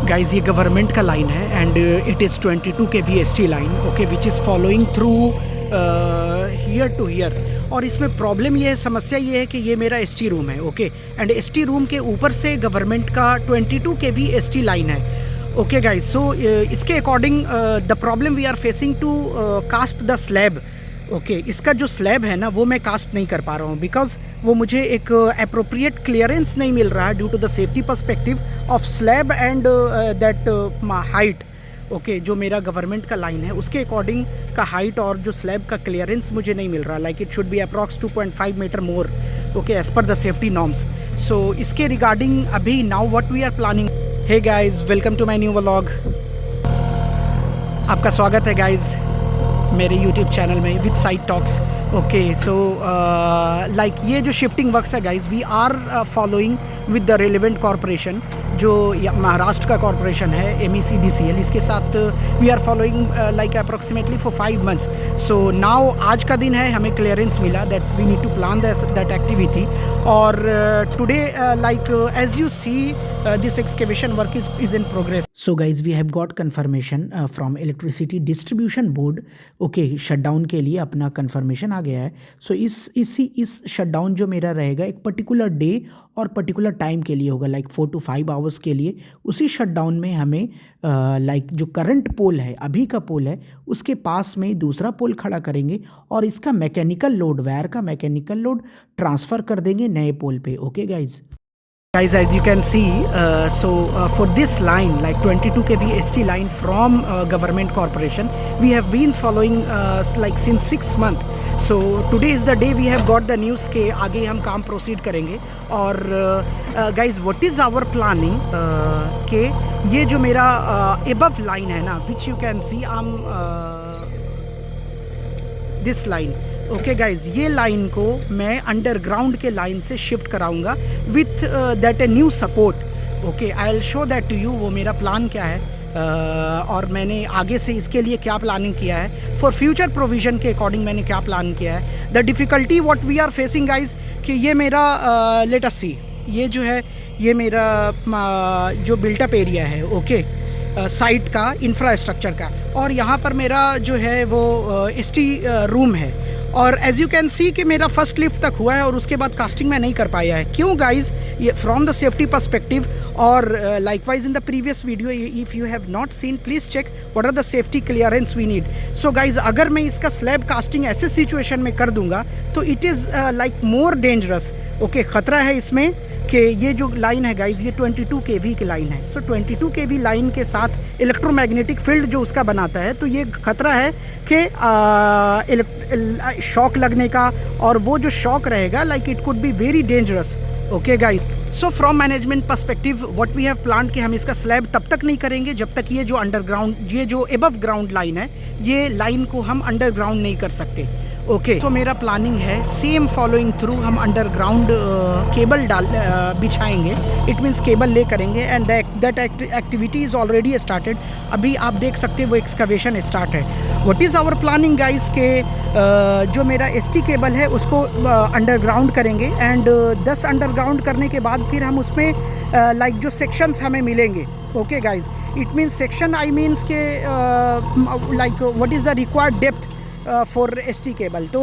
Guys ये government का line है and it is 22 kV ST line, okay, which is following through here to here. और इसमें problem ये है, समस्या ये है कि ये मेरा ST रूम है, ओके, एंड ST रूम के ऊपर से गवर्नमेंट का 22 kV ST लाइन है, ओके गाइज। सो इसके according the problem we are facing to cast the slab, okay, इसका जो स्लैब है ना वो मैं कास्ट नहीं कर पा रहा हूँ बिकॉज वो मुझे एक अप्रोप्रिएट क्लियरेंस नहीं मिल रहा है due to the safety perspective of slab and that height, okay, जो मेरा गवर्नमेंट का लाइन है उसके अकॉर्डिंग का हाइट और जो स्लैब का क्लियरेंस मुझे नहीं मिल रहा, like it should be approx 2.5 metre more, okay, as per the safety norms. So इसके रिगार्डिंग अभी now what we are planning. Hey guys, welcome to my new vlog. आपका स्वागत है गाइज मेरे YouTube चैनल में with side talks, okay. So like ये जो shifting works है guys, we are following with the relevant corporation, जो महाराष्ट्र का कॉरपोरेशन है MECDCL, इसके साथ we are following like approximately for 5 months। So now आज का दिन है, हमें क्लियरेंस मिला that we need to plan that activity. और today like as you see this excavation work is in progress. So guys, we have got confirmation from electricity distribution board, okay, shutdown के लिए अपना confirmation आ गया है। So इस shutdown जो मेरा रहेगा एक particular day और particular time के लिए होगा, like 4 to 5 hours के लिए। उसी shutdown में हमें like जो current पोल है, अभी का पोल है, उसके पास में दूसरा पोल खड़ा करेंगे और इसका मैकेनिकल लोड, वायर का मैकेनिकल लोड ट्रांसफ़र कर देंगे नए पोल पे, okay guys. Guys, as you can see, for this line, like 22 kV ST line from government corporation, we have been following like since 6 months. So today is the day we have got the news के आगे हम काम proceed करेंगे। और guys, what is our planning के ये जो मेरा above line है ना, which you can see this line, okay guys, ये लाइन को मैं अंडरग्राउंड के लाइन से शिफ्ट कराऊंगा with that a new support, okay, I will show that to you वो मेरा प्लान क्या है और मैंने आगे से इसके लिए क्या प्लानिंग किया है, फॉर फ्यूचर प्रोविज़न के अकॉर्डिंग मैंने क्या प्लान किया है। The difficulty what we are facing guys कि ये मेरा लेट अस सी, ये जो है ये मेरा जो बिल्टअप एरिया है, ओके, साइट का इंफ्रास्ट्रक्चर का, और यहाँ पर मेरा जो है वो ST रूम है। और एज़ यू कैन सी कि मेरा फर्स्ट लिफ्ट तक हुआ है और उसके बाद कास्टिंग में नहीं कर पाया है। क्यों गाइज? ये फ्रॉम द सेफ्टी पर्सपेक्टिव। और likewise in the previous video if you have not seen please check what are the safety clearance we need. So guys, अगर मैं इसका स्लैब कास्टिंग ऐसे सिचुएशन में कर दूंगा तो it is like more dangerous, okay. ख़तरा है इसमें कि ये जो लाइन है गाइज, ये 22 kV की लाइन है। सो 22 kV लाइन के साथ इलेक्ट्रोमैग्नेटिक फील्ड जो उसका बनाता है, तो ये खतरा है कि शॉक लगने का, और वो जो शॉक रहेगा like it could be very dangerous, okay guys. So from management perspective what we have plan कि हम इसका स्लैब तब तक नहीं करेंगे जब तक ये जो अंडरग्राउंड, ये जो एबव ग्राउंड लाइन है, ये लाइन को हम अंडरग्राउंड नहीं कर सकते, ओके। तो मेरा प्लानिंग है सेम फॉलोइंग थ्रू हम अंडरग्राउंड केबल बिछाएंगे, इट मीन्स केबल ले करेंगे, and that activity is already started. अभी आप देख सकते हैं वो एक्सकवेशन स्टार्ट है। What is our planning guys के जो मेरा ST केबल है उसको अंडरग्राउंड करेंगे, एंड 10 अंडरग्राउंड करने के बाद फिर हम उसमें लाइक जो सेक्शंस हमें मिलेंगे, okay guys, it means section I means के like what is the required depth for ST cable. तो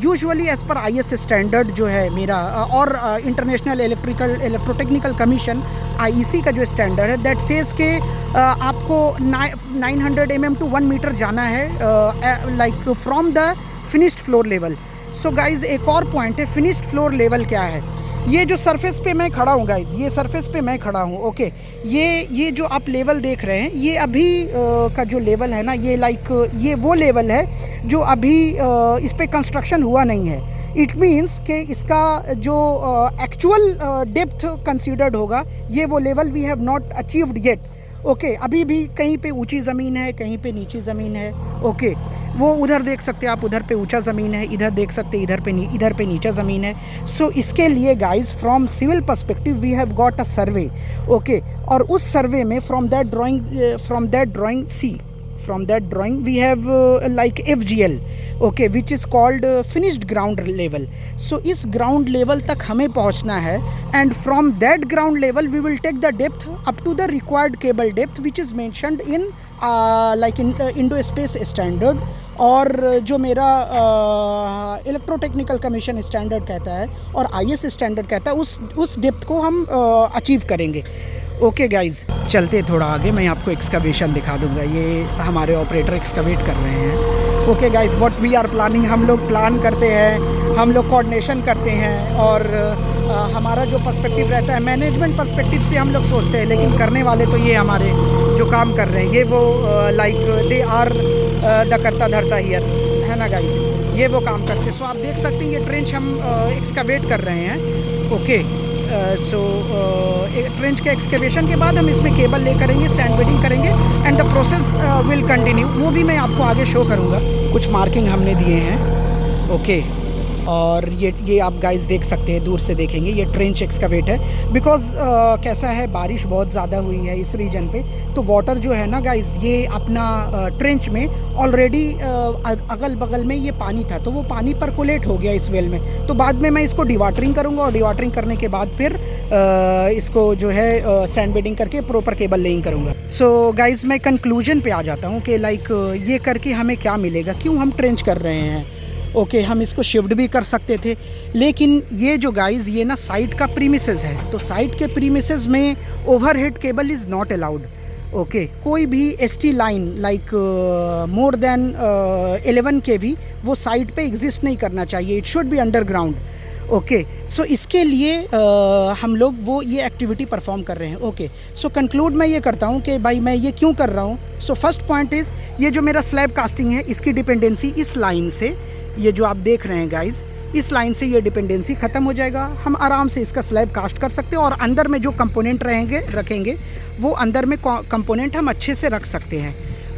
usually as per IS standard जो है मेरा और इंटरनेशनल इलेक्ट्रोटेक्निकल कमीशन IEC का जो स्टैंडर्ड है, दैट सेज के आपको 900 mm to 1 मीटर जाना है like from the finished floor level. So guys, एक और पॉइंट है, फिनिश्ड फ्लोर लेवल क्या है? ये जो सरफेस पे मैं खड़ा हूँ गाइज, ये सरफेस पे मैं खड़ा हूँ, ओके, ये जो आप लेवल देख रहे हैं, ये अभी का जो लेवल है ना, ये लाइक ये वो लेवल है जो अभी इस पे कंस्ट्रक्शन हुआ नहीं है। इट मीन्स कि इसका जो एक्चुअल डेप्थ कंसीडर्ड होगा, ये वो level we have not achieved yet, okay. अभी भी कहीं पे ऊंची ज़मीन है, कहीं पे नीची ज़मीन है, ओके। वो उधर देख सकते हैं आप, उधर पे ऊंचा ज़मीन है, इधर देख सकते हैं इधर पे नीचा ज़मीन है। सो इसके लिए guys from civil perspective we have got a survey, okay. और उस सर्वे में from that drawing we have like FGL, okay, which is called finished ground level. So इस ग्राउंड लेवल तक हमें पहुंचना है, and from that ground level we will take the depth up to the required cable depth which is mentioned in like Indo space standard, और जो मेरा electrotechnical commission standard कहता है और IS स्टैंडर्ड कहता है, उस डेप्थ को हम अचीव करेंगे। ओके गाइज, चलते थोड़ा आगे, मैं आपको एक्सकवेशन दिखा दूंगा। ये हमारे ऑपरेटर एक्सकवेट कर रहे हैं। Okay guys, what we are planning, हम लोग प्लान करते हैं, हम लोग कोऑर्डिनेशन करते हैं, और हमारा जो पर्सपेक्टिव रहता है मैनेजमेंट पर्सपेक्टिव से हम लोग सोचते हैं, लेकिन करने वाले तो ये हमारे जो काम कर रहे हैं ये वो लाइक दे आर द करता धरता हियर, है ना गाइज, ये वो काम करते हैं। सो आप देख सकते हैं ये ट्रेंच हम एक्सकवेट कर रहे हैं। ओके, सो ट्रेंच के एक्सकवेशन के बाद हम इसमें केबल ले करेंगे, सैंड बेडिंग करेंगे, and the process will continue. वो भी मैं आपको आगे शो करूँगा। कुछ मार्किंग हमने दिए हैं। ओके, और ये आप गाइस देख सकते हैं, दूर से देखेंगे ये ट्रेंच एक्सकवेट है। बिकॉज कैसा है, बारिश बहुत ज़्यादा हुई है इस रीजन पे, तो वाटर जो है ना गाइस, ये अपना ट्रेंच में ऑलरेडी अगल बगल में ये पानी था, तो वो पानी परकोलेट हो गया इस वेल में। तो बाद में मैं इसको डिवाटरिंग करूँगा, और डिवाटरिंग करने के बाद फिर इसको जो है सैंड बेडिंग करके प्रॉपर केबल लेइंग करूँगा। सो गाइस, मैं कंक्लूजन पे आ जाता हूँ कि लाइक ये करके हमें क्या मिलेगा, क्यों हम ट्रेंच कर रहे हैं। ओके, हम इसको शिफ्ट भी कर सकते थे, लेकिन ये जो गाइस, ये ना साइट का प्रीमिसेस है, तो साइट के प्रीमिसेस में overhead cable is not allowed. Okay, कोई भी ST line like more than 11 kV वो साइट पे एग्जिस्ट नहीं करना चाहिए, it should be underground. Okay, so इसके लिए हम लोग वो ये एक्टिविटी परफॉर्म कर रहे हैं। ओके, सो कंक्लूड मैं ये करता हूँ कि भाई मैं ये क्यों कर रहा हूँ। सो फर्स्ट पॉइंट इज़, ये जो मेरा स्लैब कास्टिंग है, इसकी डिपेंडेंसी इस लाइन से, ये जो आप देख रहे हैं गाइस, इस लाइन से ये डिपेंडेंसी ख़त्म हो जाएगा। हम आराम से इसका स्लैब कास्ट कर सकते हैं, और अंदर में जो कंपोनेंट रखेंगे वो अंदर में कंपोनेंट हम अच्छे से रख सकते हैं।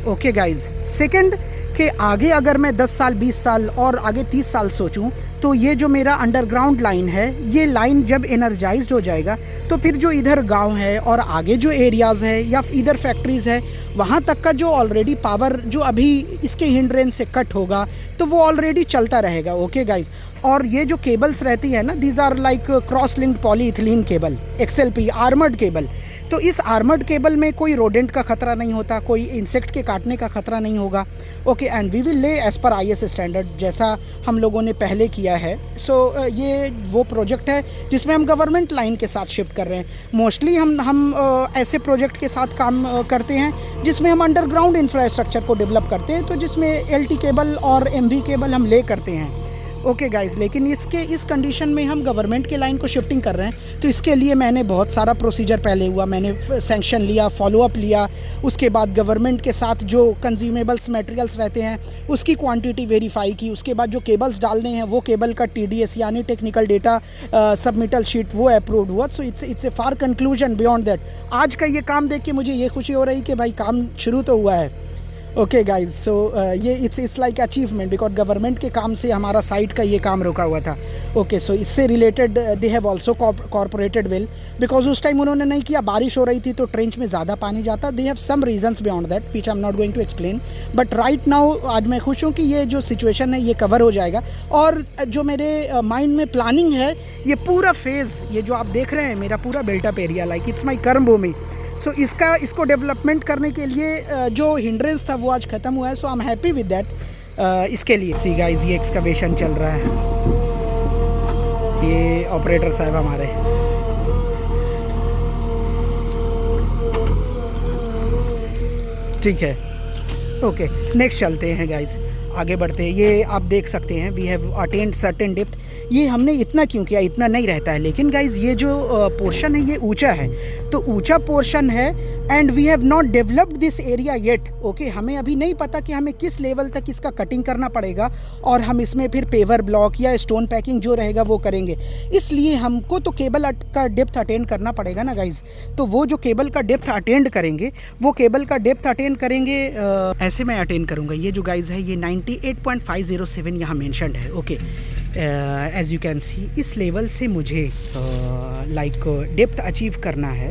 ओके गाइस, सेकंड के आगे अगर मैं 10 साल 20 साल और आगे 30 साल सोचूं, तो ये जो मेरा अंडरग्राउंड लाइन है, ये लाइन जब एनर्जाइज्ड हो जाएगा, तो फिर जो इधर गांव है और आगे जो एरियाज़ है या इधर फैक्ट्रीज़ है, वहाँ तक का जो ऑलरेडी पावर जो अभी इसके हिंड्रेंस से कट होगा, तो वो ऑलरेडी चलता रहेगा। ओके गाइज, और ये जो केबल्स रहती है ना, these are like cross linked polyethylene cable, XLP armoured cable. तो इस आर्मर्ड केबल में कोई रोडेंट का खतरा नहीं होता, कोई इंसेक्ट के काटने का खतरा नहीं होगा। Okay, and we will lay as per IS standard, जैसा हम लोगों ने पहले किया है। सो ये वो प्रोजेक्ट है जिसमें हम गवर्नमेंट लाइन के साथ शिफ्ट कर रहे हैं। मोस्टली हम ऐसे प्रोजेक्ट के साथ काम करते हैं जिसमें हम अंडरग्राउंड इंफ्रास्ट्रक्चर को डेवलप करते हैं, तो जिसमें LT केबल और MV केबल हम ले करते हैं। ओके गाइस, लेकिन इस कंडीशन में हम गवर्नमेंट के लाइन को शिफ्टिंग कर रहे हैं, तो इसके लिए मैंने बहुत सारा प्रोसीजर पहले हुआ, मैंने सैंक्शन लिया, फॉलोअप लिया, उसके बाद गवर्नमेंट के साथ जो कंज्यूमेबल्स मटेरियल्स रहते हैं उसकी क्वांटिटी वेरीफाई की, उसके बाद जो केबल्स डालने हैं वो केबल का TDS यानी टेक्निकल डेटा सबमिटल शीट वो अप्रूव्ड हुआ। So it's a far conclusion beyond that. आज का ये काम देख के मुझे ये खुशी हो रही कि भाई काम शुरू तो हुआ है। ओके गाइज, सो ये it's like achievement, because government के काम से हमारा साइट का ये काम रुका हुआ था। ओके, सो इससे related they have also corporated well, because उस टाइम उन्होंने नहीं किया, बारिश हो रही थी तो ट्रेंच में ज़्यादा पानी जाता। They have some reasons beyond that which I am not going to explain, but right now आज मैं खुश हूँ कि ये जो सिचुएशन है ये कवर हो जाएगा। और जो मेरे माइंड में प्लानिंग है, ये पूरा फेज़, ये जो आप देख रहे हैं मेरा पूरा built up area, like it's my कर्म भूमि। सो इसको डेवलपमेंट करने के लिए जो हिंड्रेंस था वो आज ख़त्म हुआ है। So I am happy with that. इसके लिए सी गाइस, ये एक्सकवेशन चल रहा है, ये ऑपरेटर साहब हमारे। ठीक है, ओके, नेक्स्ट चलते हैं गाइस, आगे बढ़ते हैं। ये आप देख सकते हैं, we have attend certain depth. ये हमने इतना क्यों किया, इतना नहीं रहता है, लेकिन गाइज ये जो पोर्शन है ये ऊंचा है, तो ऊंचा पोर्शन है, and we have not developed this area yet. Okay, हमें अभी नहीं पता कि हमें किस लेवल तक इसका कटिंग करना पड़ेगा, और हम इसमें फिर पेवर ब्लॉक या स्टोन पैकिंग जो रहेगा वो करेंगे। इसलिए हमको तो केबल का डेप्थ अटेंड करना पड़ेगा ना गाइज। तो वो जो केबल का डेप्थ अटेंड करेंगे, वो केबल का डेप्थ अटेंड करेंगे, ऐसे मैं अटेंड करूँगा। ये जो गाइज है ये 98.507 यहाँ मेंशन्ड है। Okay, as you can see, इस लेवल से मुझे लाइक डेप्थ अचीव करना है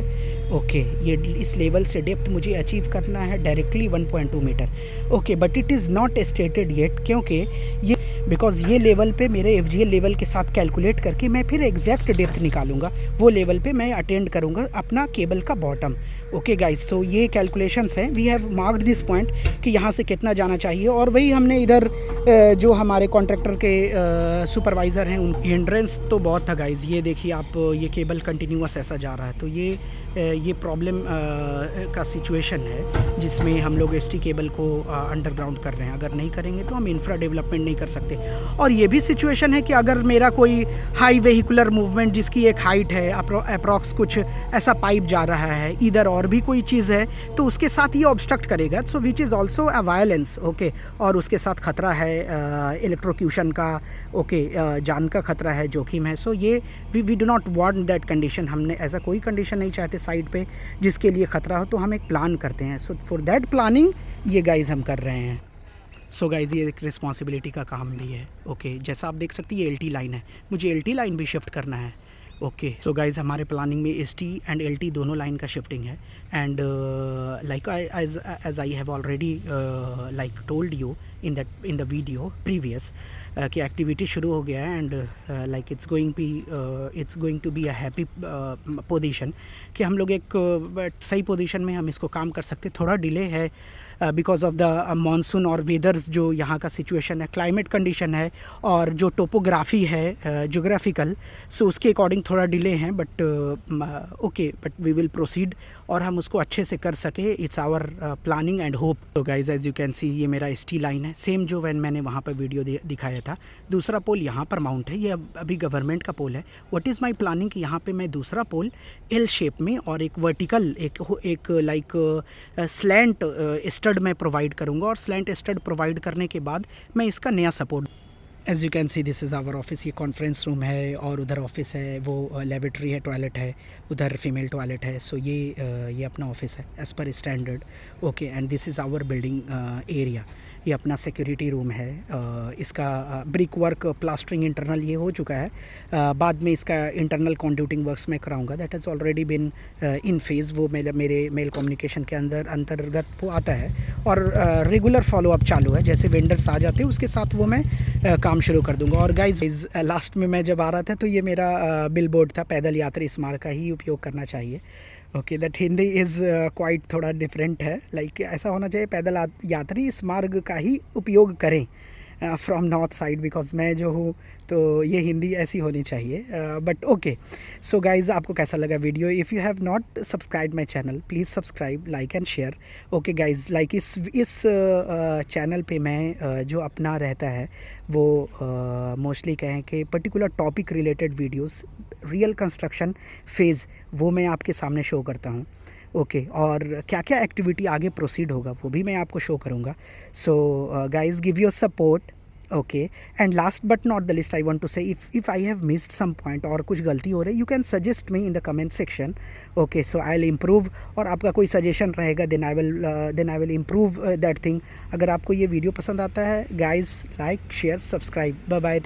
ओके ये इस लेवल से डेप्थ मुझे अचीव करना है directly 1.2 metre. Okay but it is not stated yet, क्योंकि ये बिकॉज़ ये लेवल पे मेरे FGL लेवल के साथ कैलकुलेट करके मैं फिर एग्जैक्ट डेप्थ निकालूंगा, वो लेवल पे मैं अटेंड करूंगा अपना केबल का बॉटम। ओके गाइस, तो ये कैलकुलेशंस हैं, we have marked this point कि यहाँ से कितना जाना चाहिए, और वही हमने इधर जो हमारे कॉन्ट्रैक्टर के सुपरवाइज़र हैं उन हिंड्रेंस तो बहुत था गाइस। ये देखिए आप, ये केबल कंटिन्यूअस ऐसा जा रहा है, तो ये प्रॉब्लम का सिचुएशन है जिसमें हम लोग ST केबल को अंडरग्राउंड कर रहे हैं। अगर नहीं करेंगे तो हम इंफ्रा डेवलपमेंट नहीं कर सकते। और ये भी सिचुएशन है कि अगर मेरा कोई हाई वेहिकुलर मूवमेंट जिसकी एक हाइट है अप्रॉक्स कुछ ऐसा पाइप जा रहा है इधर और भी कोई चीज़ है, तो उसके साथ ये ऑब्स्ट्रक्ट करेगा, so which is also a violence. Okay, और उसके साथ खतरा है इलेक्ट्रोक्यूशन का, ओके, जान का खतरा है, जोखिम है। सो ये we do not want that condition. हमने ऐसा कोई कंडीशन नहीं चाहते साइड पे जिसके लिए ख़तरा हो, तो हम एक प्लान करते हैं। सो फॉर दैट प्लानिंग ये गाइज हम कर रहे हैं। सो गाइज ये एक रिस्पॉन्सिबिलिटी का काम भी है। ओके, जैसा आप देख सकते हैं ये LT लाइन है, मुझे LT लाइन भी शिफ्ट करना है। ओके, सो गाइज हमारे प्लानिंग में ST एंड LT दोनों लाइन का शिफ्टिंग है। And like as I have already like told you in the video previous कि एक्टिविटी शुरू हो गया है, and like it's going to be a happy position कि हम लोग एक सही पोजीशन में हम इसको काम कर सकते। थोड़ा डिले है बिकॉज ऑफ द मानसून और वेदर्स, जो यहाँ का सिचुएशन है, क्लाइमेट कंडीशन है, और जो टोपोग्राफी है जोग्राफिकल, सो उसके अकॉर्डिंग थोड़ा डिले हैं। But okay, but we will proceed और हम उसको अच्छे से कर सके। It's our planning and hope. तो guys as you can see ये मेरा ST लाइन है, सेम जो मैंने वहाँ पर वीडियो दिखाया था। दूसरा पोल यहाँ पर माउंट है, ये अभी गवर्नमेंट का पोल है। व्हाट इज़ माई प्लानिंग कि यहाँ पे मैं दूसरा पोल L शेप में और एक वर्टिकल एक लाइक स्लैंट स्टड मैं प्रोवाइड करूँगा, और स्लैंट स्टड प्रोवाइड करने के बाद मैं इसका नया support. As you can see this is our office. ये कॉन्फ्रेंस रूम है और उधर ऑफिस है, वो लेबोरेटरी है, टॉयलेट है, उधर फीमेल टॉयलेट है। सो ये अपना ऑफिस है as per standard. Okay, and this is our building area. ये अपना सिक्योरिटी रूम है। इसका ब्रिक वर्क प्लास्टरिंग इंटरनल ये हो चुका है। बाद में इसका इंटरनल कॉन्ड्यूटिंग वर्क्स मैं कराऊंगा, that has already been in phase. वो मेरे मेल कम्युनिकेशन के अंतर्गत वो आता है, और रेगुलर फॉलोअप चालू है। जैसे वेंडर्स आ जाते हैं उसके साथ वो मैं काम शुरू कर दूंगा। और गाइज लास्ट में मैं जब आ रहा था तो ये मेरा बिल बोर्ड था, पैदल यात्री स्मारक का ही उपयोग करना चाहिए। Okay, that Hindi is quite थोड़ा डिफरेंट है, लाइक ऐसा होना चाहिए पैदल यात्री इस मार्ग का ही उपयोग करें फ्रॉम नॉर्थ साइड, बिकॉज मैं जो हूँ तो ये हिंदी ऐसी होनी चाहिए। बट ओके, सो गाइज़ आपको कैसा लगा video? If you have not subscribe my channel please subscribe, like and share. Okay guys, like इस चैनल पे मैं जो अपना रहता है वो मोस्टली कहें कि particular topic related videos, real construction phase, वो मैं आपके सामने शो करता हूँ। ओके, और क्या क्या एक्टिविटी आगे प्रोसीड होगा वो भी मैं आपको शो करूँगा। So guys give your support. Okay, and last but not the least I want to say, if I have missed some point और कुछ गलती हो रही, you can suggest me in the comment section. Okay, so I will improve, और आपका कोई suggestion रहेगा then I will improve that thing. अगर आपको ये वीडियो पसंद आता है guys, like share subscribe. Bye bye.